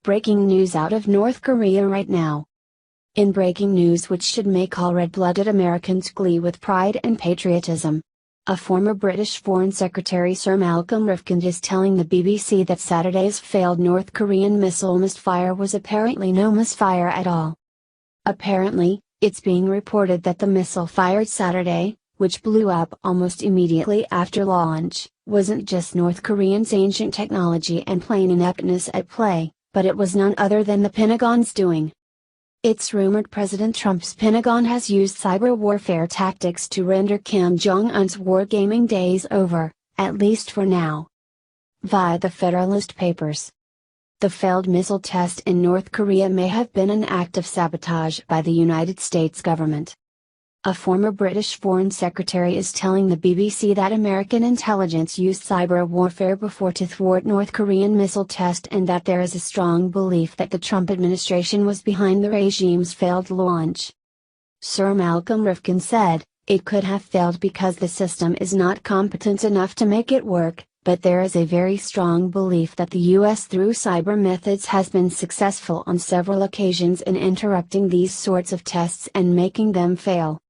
Breaking news out of North Korea right now. In breaking news which should make all red-blooded Americans glee with pride and patriotism. A former British Foreign Secretary Sir Malcolm Rifkind is telling the BBC that Saturday's failed North Korean missile misfire was apparently no misfire at all. Apparently, it's being reported that the missile fired Saturday, which blew up almost immediately after launch, wasn't just North Korea's ancient technology and plain ineptness at play, but it was none other than the Pentagon's doing. It's rumored President Trump's Pentagon has used cyber warfare tactics to render Kim Jong-un's wargaming days over, at least for now. Via the Federalist Papers. The failed missile test in North Korea may have been an act of sabotage by the United States government. A former British Foreign Secretary is telling the BBC that American intelligence used cyber warfare before to thwart North Korean missile test and that there is a strong belief that the Trump administration was behind the regime's failed launch. Sir Malcolm Rifkind said, "It could have failed because the system is not competent enough to make it work, but there is a very strong belief that the US through cyber methods has been successful on several occasions in interrupting these sorts of tests and making them fail."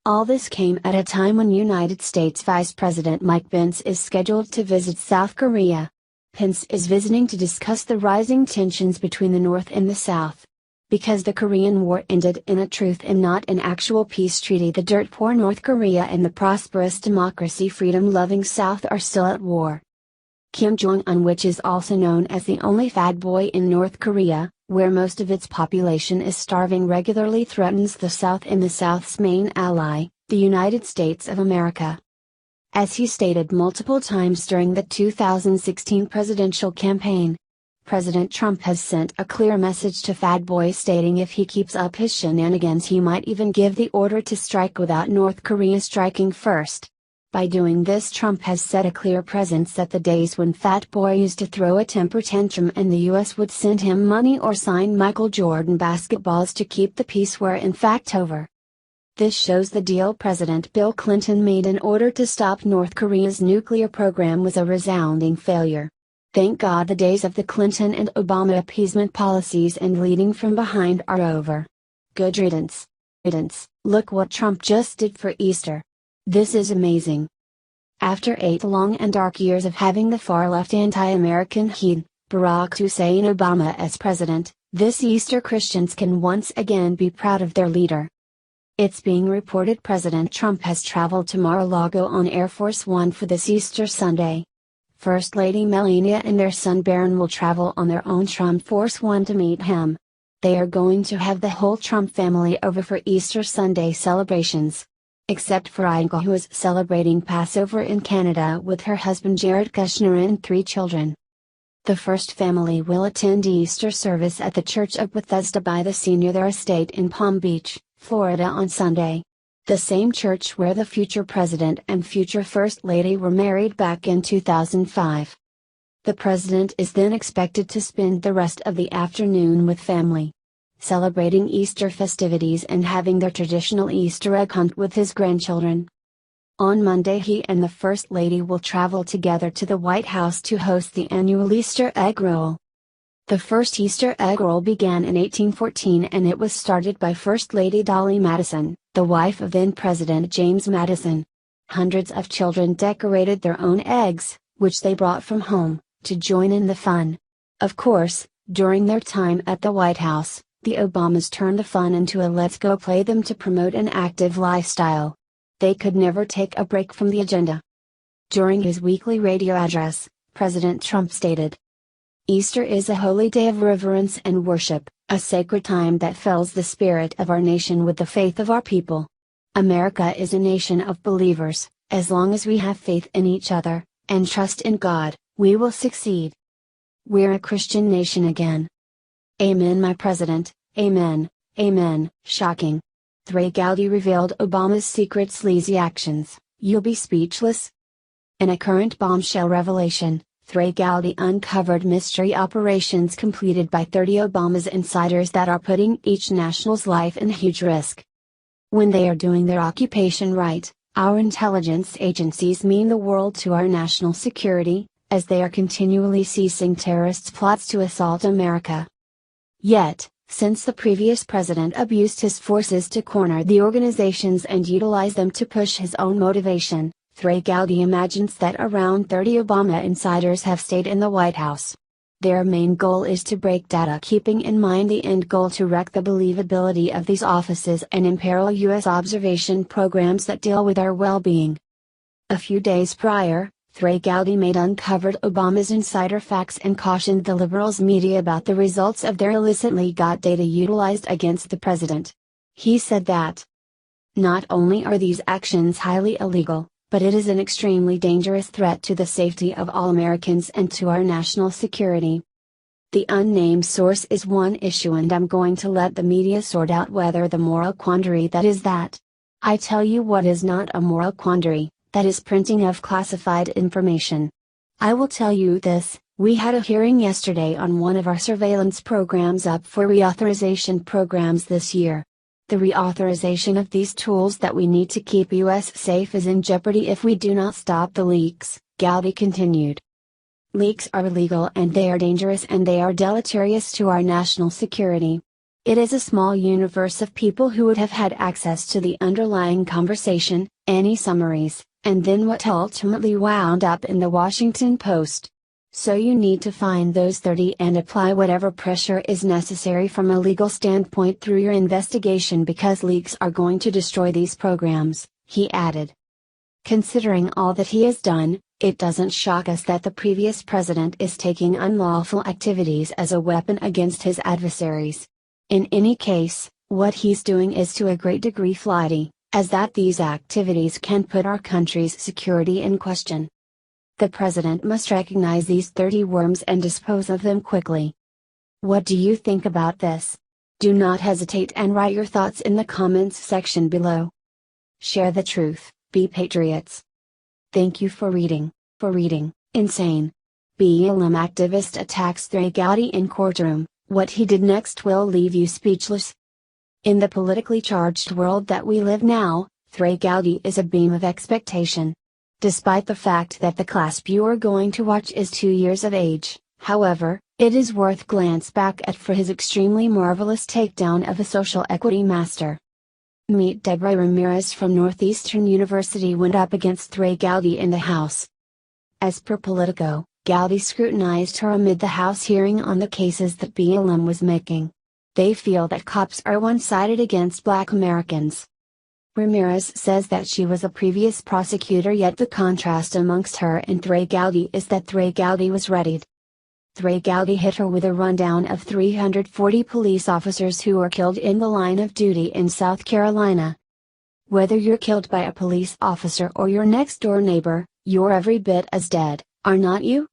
All this came at a time when United States Vice President Mike Pence is scheduled to visit South Korea. Pence is visiting to discuss the rising tensions between the North and the South. Because the Korean War ended in a truth and not an actual peace treaty, the dirt-poor North Korea and the prosperous democracy freedom-loving South are still at war. Kim Jong-un, which is also known as the only fat boy in North Korea, where most of its population is starving, regularly threatens the South and the South's main ally, the United States of America. As he stated multiple times during the 2016 presidential campaign, President Trump has sent a clear message to Fat Boy, stating if he keeps up his shenanigans he might even give the order to strike without North Korea striking first. By doing this, Trump has set a clear presence that the days when Fat Boy used to throw a temper tantrum and the US would send him money or sign Michael Jordan basketballs to keep the peace were in fact over. This shows the deal President Bill Clinton made in order to stop North Korea's nuclear program was a resounding failure. Thank God the days of the Clinton and Obama appeasement policies and leading from behind are over. Good riddance. Look what Trump just did for Easter. This is amazing. After 8 long and dark years of having the far-left anti-American heat, Barack Hussein Obama as president, this Easter Christians can once again be proud of their leader. It's being reported President Trump has traveled to Mar-a-Lago on Air Force One for this Easter Sunday. First Lady Melania and their son Barron will travel on their own Trump Force One to meet him. They are going to have the whole Trump family over for Easter Sunday celebrations. Except for Inga, who is celebrating Passover in Canada with her husband Jared Kushner and 3 children. The first family will attend Easter service at the Church of Bethesda by the Sea near their estate in Palm Beach, Florida on Sunday. The same church where the future president and future first lady were married back in 2005. The president is then expected to spend the rest of the afternoon with family, celebrating Easter festivities and having their traditional Easter egg hunt with his grandchildren. On Monday he and the First Lady will travel together to the White House to host the annual Easter egg roll. The first Easter egg roll began in 1814 and it was started by First Lady Dolly Madison, the wife of then President James Madison. Hundreds of children decorated their own eggs, which they brought from home, to join in the fun. Of course, during their time at the White House, the Obamas turned the fun into a let's go play them to promote an active lifestyle. They could never take a break from the agenda. During his weekly radio address, President Trump stated, "Easter is a holy day of reverence and worship, a sacred time that fills the spirit of our nation with the faith of our people. America is a nation of believers. As long as we have faith in each other, and trust in God, we will succeed. We're a Christian nation again. Amen, my president, amen, amen." Shocking. Trey Gowdy revealed Obama's secret sleazy actions. You'll be speechless? In a current bombshell revelation, Trey Gowdy uncovered mystery operations completed by 30 Obama's insiders that are putting each national's life in huge risk. When they are doing their occupation right, our intelligence agencies mean the world to our national security, as they are continually seizing terrorists' plots to assault America, Yet, since the previous president abused his forces to corner the organizations and utilize them to push his own motivation, Trey Gowdy imagines that around 30 Obama insiders have stayed in the White House. Their main goal is to break data, keeping in mind the end goal to wreck the believability of these offices and imperil U.S. observation programs that deal with our well-being. A few days prior, Trey Gowdy made uncovered Obama's insider facts and cautioned the liberals' media about the results of their illicitly got data utilized against the president. He said that, "Not only are these actions highly illegal, but it is an extremely dangerous threat to the safety of all Americans and to our national security. The unnamed source is one issue, and I'm going to let the media sort out whether the moral quandary that is that. I tell you what is not a moral quandary. That is printing of classified information. I will tell you this, we had a hearing yesterday on one of our surveillance programs up for reauthorization programs this year. The reauthorization of these tools that we need to keep US safe is in jeopardy if we do not stop the leaks," Gowdy continued. "Leaks are illegal and they are dangerous and they are deleterious to our national security. It is a small universe of people who would have had access to the underlying conversation, any summaries, and then what ultimately wound up in the Washington Post. So you need to find those 30 and apply whatever pressure is necessary from a legal standpoint through your investigation, because leaks are going to destroy these programs," he added. Considering all that he has done, it doesn't shock us that the previous president is taking unlawful activities as a weapon against his adversaries. In any case, what he's doing is to a great degree flighty, as that these activities can put our country's security in question. The president must recognize these 30 worms and dispose of them quickly. What do you think about this? Do not hesitate and write your thoughts in the comments section below. Share the truth, be patriots. Thank you for reading. Insane. BLM activist attacks Trey Gowdy in courtroom, what he did next will leave you speechless. In the politically charged world that we live now, Trey Gowdy is a beam of expectation. Despite the fact that the clasp you are going to watch is 2 years of age, however, it is worth glance back at for his extremely marvelous takedown of a social equity master. Meet Deborah Ramirez from Northeastern University went up against Trey Gowdy in the House. As per Politico, Gowdy scrutinized her amid the House hearing on the cases that BLM was making. They feel that cops are one-sided against Black Americans. Ramirez says that she was a previous prosecutor, yet the contrast amongst her and Trey Gowdy is that Trey Gowdy was readied. Trey Gowdy hit her with a rundown of 340 police officers who were killed in the line of duty in South Carolina. Whether you're killed by a police officer or your next-door neighbor, you're every bit as dead, are not you?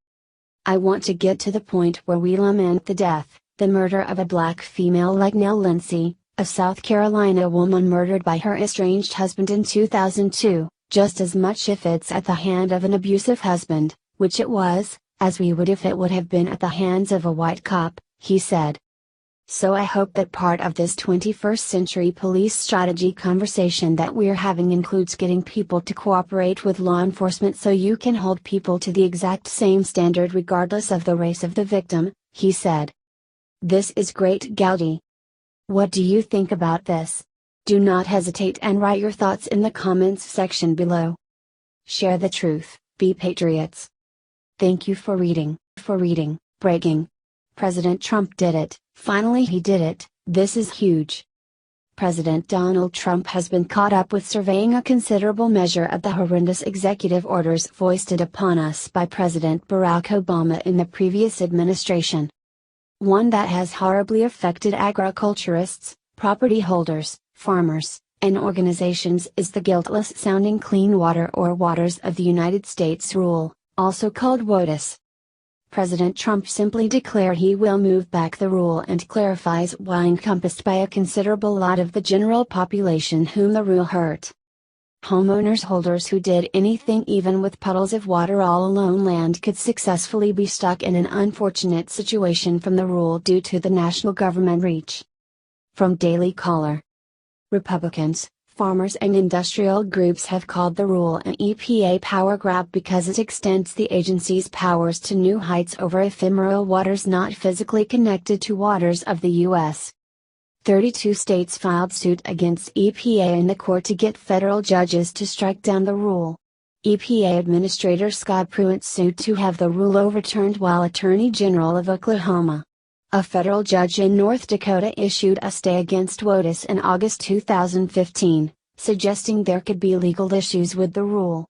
I want to get to the point where we lament the death, the murder of a Black female like Nell Lindsay, a South Carolina woman murdered by her estranged husband in 2002, just as much if it's at the hand of an abusive husband, which it was, as we would if it would have been at the hands of a white cop, he said. So I hope that part of this 21st century police strategy conversation that we're having includes getting people to cooperate with law enforcement so you can hold people to the exact same standard regardless of the race of the victim, he said. This is great, Gowdy. What do you think about this? Do not hesitate and write your thoughts in the comments section below. Share the truth, be patriots. Thank you for reading. Breaking. President Trump did it, finally he did it, this is huge. President Donald Trump has been caught up with surveying a considerable measure of the horrendous executive orders foisted upon us by President Barack Obama in the previous administration. One that has horribly affected agriculturists, property holders, farmers, and organizations is the guiltless-sounding Clean Water or Waters of the United States rule, also called WOTUS. President Trump simply declared he will move back the rule and clarifies why encompassed by a considerable lot of the general population whom the rule hurt. Homeowners holders who did anything even with puddles of water all alone land could successfully be stuck in an unfortunate situation from the rule due to the national government reach. From Daily Caller. Republicans, farmers and industrial groups have called the rule an EPA power grab because it extends the agency's powers to new heights over ephemeral waters not physically connected to waters of the U.S. 32 states filed suit against EPA in the court to get federal judges to strike down the rule. EPA Administrator Scott Pruitt sued to have the rule overturned while Attorney General of Oklahoma, a federal judge in North Dakota, issued a stay against WOTUS in August 2015, suggesting there could be legal issues with the rule.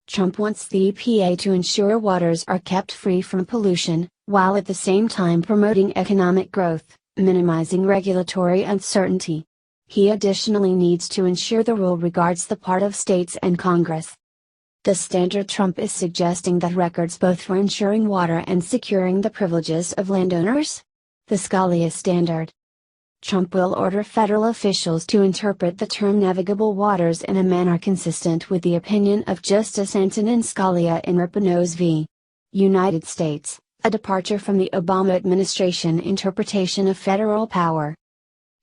Trump wants the EPA to ensure waters are kept free from pollution, while at the same time promoting economic growth, minimizing regulatory uncertainty. He additionally needs to ensure the rule regards the part of states and Congress. The Standard. Trump is suggesting that records both for ensuring water and securing the privileges of landowners? The Scalia Standard. Trump will order federal officials to interpret the term navigable waters in a manner consistent with the opinion of Justice Antonin Scalia in Rapinos v. United States, a departure from the Obama administration interpretation of federal power.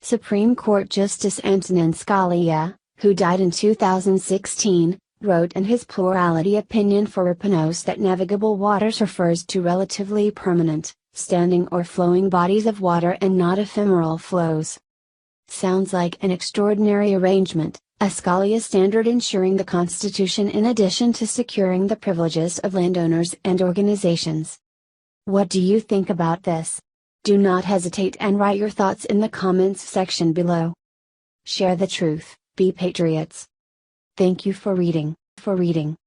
Supreme Court Justice Antonin Scalia, who died in 2016, wrote in his plurality opinion for Rapinos that navigable waters refers to relatively permanent, standing or flowing bodies of water and not ephemeral flows. Sounds like an extraordinary arrangement, a Scalia Standard ensuring the Constitution in addition to securing the privileges of landowners and organizations. What do you think about this? Do not hesitate and write your thoughts in the comments section below. Share the truth, be patriots. Thank you for reading.